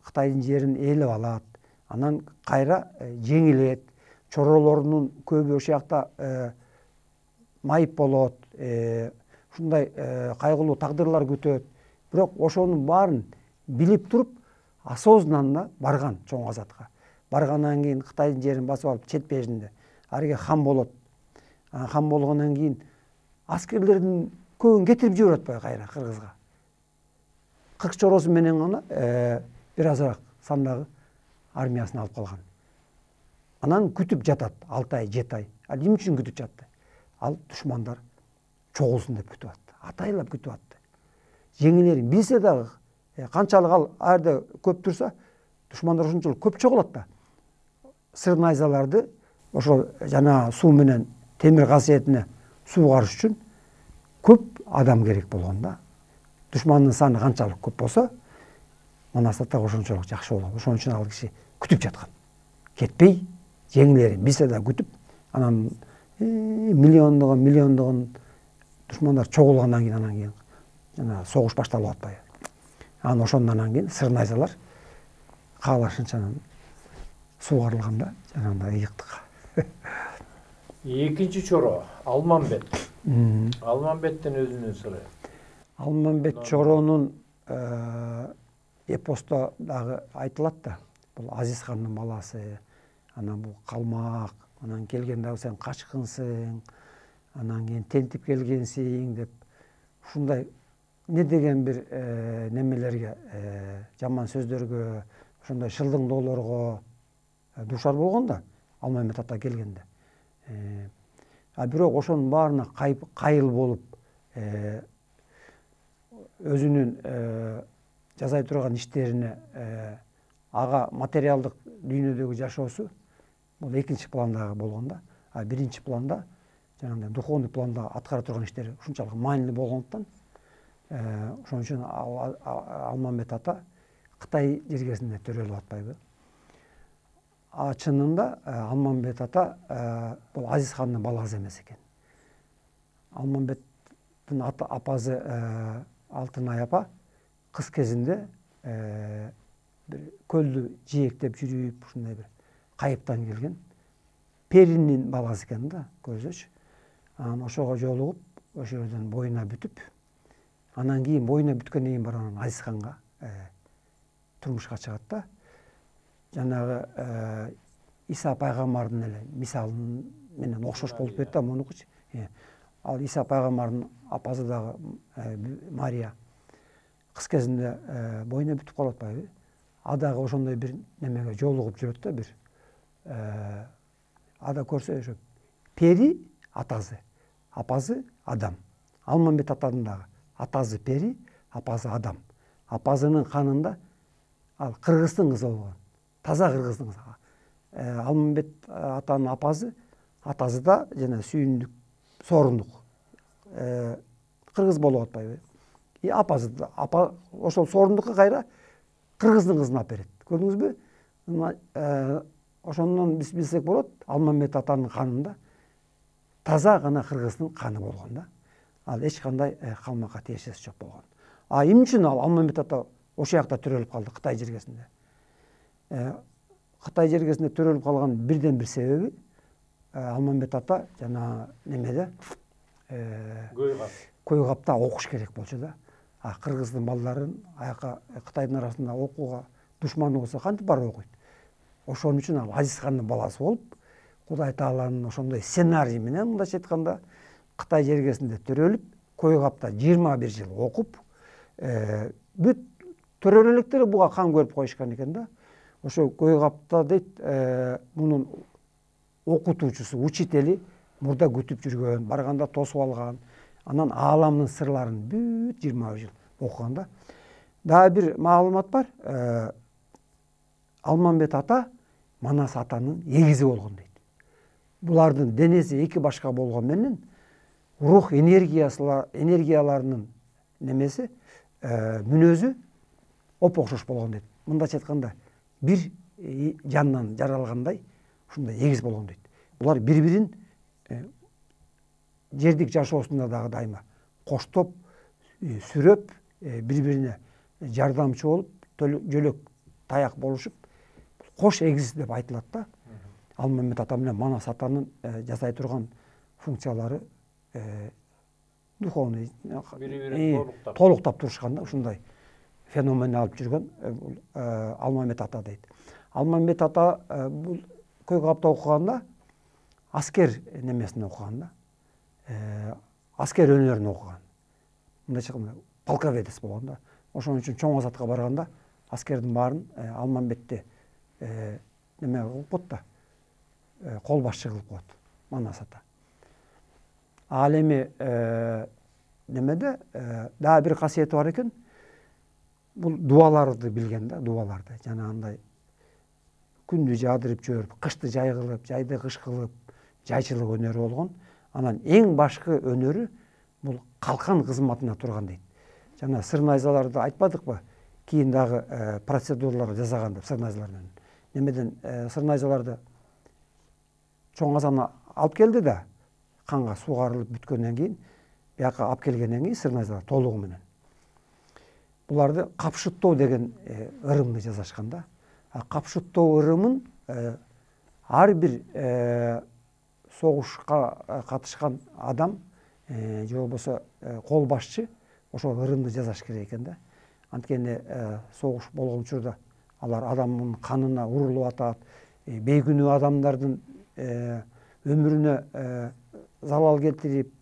Кытайдын жерин ээлеп алат, анан кайра жеңилет, чоролорунун көбү ошол жакта майып болот, ушундай кайгылуу тагдырлар күтөт. Бирок ошонун баарын билип туруп, осознанно барган чоң азатка. Баргандан кийин Кытайдын жерин басып алып, чет бежинде ариге хан болот. Хан болгондон кийин аскерлердин көбүн кетирип жиберип атпайбы кайра Кыргызга. 40 чоросу менен гана бир азыраак сандагы армиясын алып калган. Анан күтүп жатат 6 ай, 7 ай. Эмне үчүн күтүп жатты? Ал душмандар чогулсун деп күтүп атты. Атайлап күтүп атты. Жеңилерин билсе дагы канчалык ал жерде көп турса, душмандар ошончолук көп чогулат да. Сыр найзаларды ошол жана суу менен темир касиетине суугарыш үчүн көп адам керек болгон да. душмандын саны канчалык көп болсо, Манас ата ошончолук жакшы болот. Ошон үчүн ал киши күтүп жаткан. Кетпей, жеңилерин билсе да күтүп, анан миллиондогон душмандар чогулгандан кийин жана согуш башталып атпайбы. Анан ошондон кийин сыр найзалар каалашынча сугарылганда жанагындай ыйыктык. Экинчи чоро Алмамбет. Алмамбеттин өзүнүн сыры. Алмамбет чоронун эпосто дагы айтылат да. Бул Азиз хандын баласы, анан бул калмак, анан келген дагы сен качкынсың, анан кийин тентип келгенсиң деп ушундай не деген бир немелерге, жаман сөздөргө, ошондой шылдыңдоолорго дуушар болгон да Алмамбет ата келгенде. А бирок ошонун баарына кайыл болуп, өзүнүн жасай турган иштерине, ага материалдык дүйнөдөгү жашоосу бул экинчи пландагы болгон да. А биринчи планда, жанагындай духовный планда аткара турган иштери ушунчалык маанилүү болгондуктан, ошон үчүн Алмамбет ата Кытай жергесинде төрөлүп атпайбы. А чынында Алмамбет ата бул Азиз хандын баласы эмес экен. Алмамбеттин апасы Алтынай апа кыз кезинде бир көлдү жээктеп жүрүп, ушундай бир кайыптан келген перинин баласы экен да, көрсөчү. Анан ошого жолугуп, ошол жерден боюна бүтүп, анан кийин боюна бүткөндөн кийин барып анан Азиз ханга турмушка чыгат да. Жанагы Иса пайгамбардын эле мисалы менен окшош болуп кетти да мунукучу. Ал Иса пайгамбардын апасы дагы Мария кыз кезинде боюна бүтүп калып атпайбы. А дагы ошондой бир немеге жолугуп жүрөт да, бир ада көрсө ошо пери атасы, апасы адам. Алмамбет атанын дагы атасы пери, апасы адам. Апасынын канында ал кыргыздын кызы болгон. Таза кыргыздын кызы. Алмамбет атанын апасы, атасы да жана сүйүндүк, сорундук. Кыргыз болуп атпайбы. Апасы да, апа ошол сорундукка кайра кыргыздын кызын алып берет. Көрдүңүзбү? Ошондон биз билсек болот, Алмамбет атанын канында таза гана кыргыздын каны болгон да. Ал эч кандай калмакка тиешеси жок болгон. А эмне үчүн ал Алмамбет ата ошол жакта төрөлүп калды, Кытай жергесинде? Кытай жергесинде төрөлүп калган бирден бир себеби Алмамбет ата жана немеде Көйгапта окуш керек болчу да. А кыргыздын балдарын аяка Кытайдын арасында окууга душман болсо кантип барып окуйт? Ошон үчүн ал Азиз хандын баласы болуп, Кудай Тааланын ошондой сценарий менен мындайча айтканда Кытай жергесинде төрөлүп, Көйгапта 21 жыл окуп, бүт төрөлө электери буга кан көрүп коюшкан экен да. Ошо Көйгапта дейт, мунун окутуучусу, учители мурда күтүп жүргөн, барганда тосуп алган, анан ааламдын сырларын бүт 20 жыл окуган да. Дагы бир маалымат бар. Алмамбет ата Манас атанын эгизи болгон дейт. Булардын денеси эки башка болгон менен рух энергияларынын немеси, мүнөзү оп-окшош болгон дейт. Мындайча айтканда, бир жандан жаралгандай ушундай эгиз болгон дейт. Булар бири-бирин жердик жашоосунда дагы дайыма коштоп, сүрөп, бири-бирине жардамчы болуп, жөлөк таяк болушуп, кош эгиз деп айтылат да. Алмамбет ата менен Манас атанын жасай турган функциялары духовный толуктап турушкан да, ушундай феномен алып жүргөн Алмамбет ата дейт. Алмамбет ата бул Көйгапта окуганда аскер немесин окуган да. Аскер өнөрүн окуган. Мындайча айтканда полководец болгон да. Ошон үчүн чоң азатка барганда аскердин баарын Алмамбетти неме кылып коет да. Кол башчы кылып коет Манас ата. Ал эми немеде дагы бир касиети бар экен. Бул дуаларды билген да, дуаларды. Жанагындай күндү жаадырып жүрүп, кышты жай кылып, жайды кыш кылып, жайчылык өнөрү болгон. Анан эң башкы өнөрү бул калкан кызматына турган дейт. жана сыр найзаларды айтпадыкпы, кийин дагы процедуралар жасаган деп сыр найзаларынан. Немеден сыр найзаларды чоң казанга алып келди да, канга сугарылып бүткөндөн кийин, бияка алып келгенден кийин сыр найзалар толугу менен буларды капшыттоо деген ырымды жасашкан да. Капшыттоо ырымын ар бир согушка катышкан адам же болбосо кол башчы ошол ырымды жасаш керек экен да. Анткени согуш болгон учурда алар адамдын канына урулуп атат, бейкүнөө адамдардын өмүрүнө залал келтирип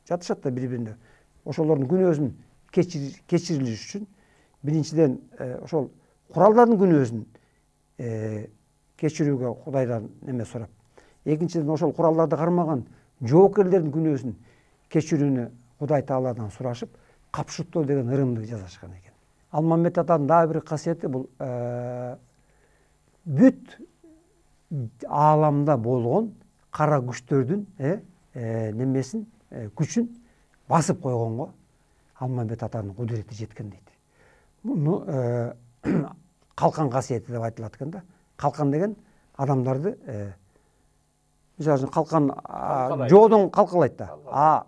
жатышат да бири-бирине. Ошолордун күнөөсүн кечирилиш үчүн биринчиден ошол куралдардын күнөөсүн кечирүүгө Кудайдан неме сурап, экинчиден ошол куралдарды кармаган жоокерлердин күнөөсүн кечирүүнү Кудай Тааладан сурашып, капшыттоо деген ырымды жасашкан экен. Алмамбет атанын дагы бир касиети бул бүт ааламда болгон кара күчтөрдүн немесин, күчүн басып койгонго Алмамбет атанын кудурети жеткен дейт. Муну калкан касиети деп айтылат экен да. Калкан деген адамдарды мисалы үчүн калкан жоодон калкалайт да.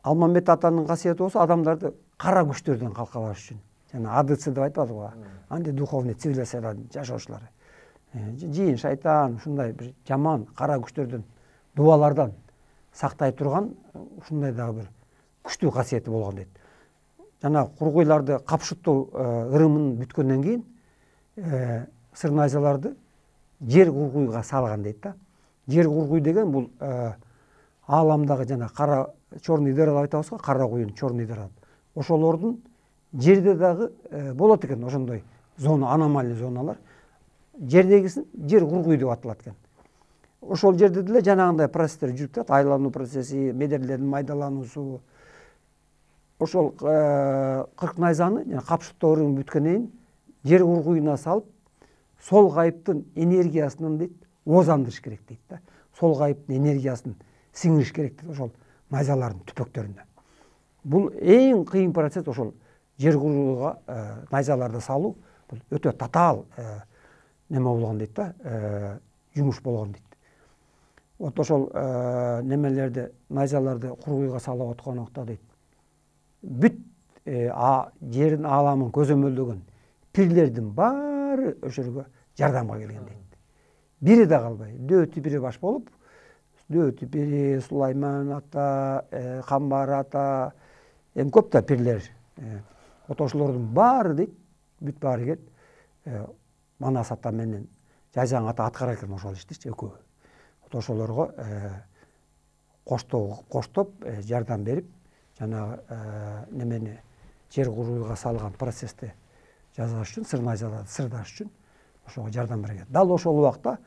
Алмамбет атанын касиети болсо адамдарды кара күчтөрдөн калкалаш үчүн. Жана АДЦ деп айтпадыбы? Антидуховный цивилизациялардын жашоочулары. Жийин шайтан ушундай бир жаман кара күчтөрдөн, дубалардан сактай турган ушундай дагы бир күчтүү касиети болгон дейт. Жана кургуйларды капшыттоо ырымын бүткөндөн кийин сыр найзаларды жер кургуйга салган дейт да. Жер кургуй деген бул ааламдагы жана кара черный дыра деп айтабыз го, кара куюн, черный дыра. Ошолордун жерде дагы болот экен ошондой зона, аномальный зоналар. Жердегисин жер кургуй деп аталат экен. Ошол жерде деле жанагындай процесстер жүрүп турат, айлануу процесси, медерлердин майдалануусу. Ошол 40 найзаны, жана капшыттоо ырымын бүткөндөн кийин жер кургуйуна салып, сол кайыптын энергиясынан дейт, озандырыш керек дейт да. Сол кайыптын энергиясын сиңириш керек дейт ошол найзалардын түпөктөрүнө. Бул эң кыйын процесс ошол жер кургуйга найзаларды салуу, бул өтө татаал неме болгон дейт да, жумуш болгон дейт. Вот ошол немелерди, найзаларды кургуйга салып аткан убакта дейт, бүт жердин ааламын көзөмөлдөгөн пирлердин баары ошорго жардамга келген дейт. Бири да калбай, Дөөтү бири баш болуп, Дөөтү бири, Сулайман ата, Камбар ата, эми көп да пирлер. Вот ошолордун баары дейт, бүт баары келип, Манас ата менен Жайжаң ата аткара экен ошол иштичи экөө. Вот ошолорго коштоп, жардам берип, жанагы немени жер кургуйга салган процессти жасаш үчүн, сыр найзаларды сырдаш үчүн ошого жардам берген. Дал ошол убакта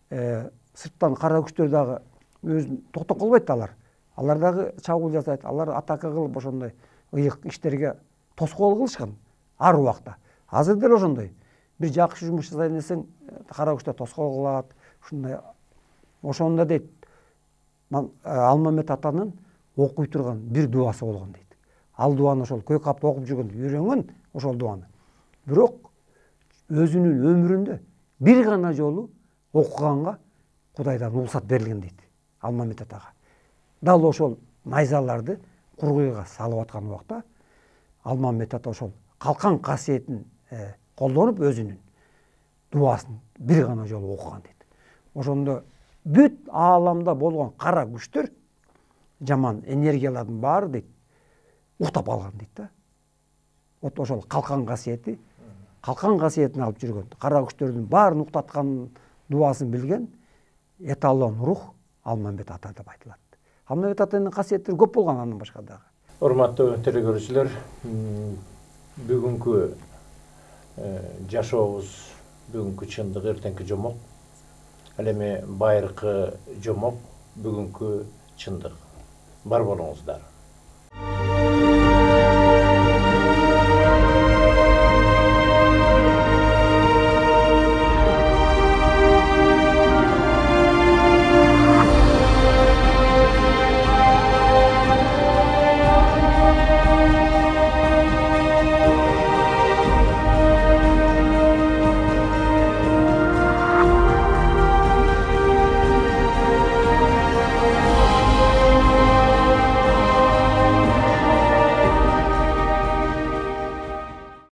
сырттан кара күчтөр дагы өзүн токтоп калбайт алар. Алар дагы чабуул жасайт, алар атака кылып ошондой ыйык иштерге тоскоол кылышкан ар убакта. Азыр деле ошондой. Бир жакшы жумуш жасайын десең, кара күчтөр тоскоол кылат, ушундай. Ошондо дейт, Алмамбет атанын окуй турган бир дуасы болгон дейт. Ал дуаны ошол көй капта окуп жүргөндө үйрөнгөн ошол дуаны. Бирок өзүнүн өмүрүндө бир гана жолу окуганга Кудайдан уруксат берилген дейт Алмамбет атага. Дал ошол найзаларды кургуйга салып аткан убакта Алмамбет ата ошол калкан касиетин колдонуп өзүнүн дуасын бир гана жолу окуган дейт. Ошондо бүт ааламда болгон кара күчтөр, жаман энергиялардын баары дейт, уктап алган дейт да. Вот ошол калкан касиетин алып жүргөн, кара күчтөрдүн баарын уктаткан дуасын билген эталон рух Алмамбет ата деп айтылат. Алмамбет атанын касиеттери көп болгон андан башка дагы. Урматтуу телекөрүүчүлөр, бүгүнкү жашообуз, бүгүнкү чындык, эртеңки жомок. Ал эми байыркы жомок, бүгүнкү чындык. Бар болуңуздар.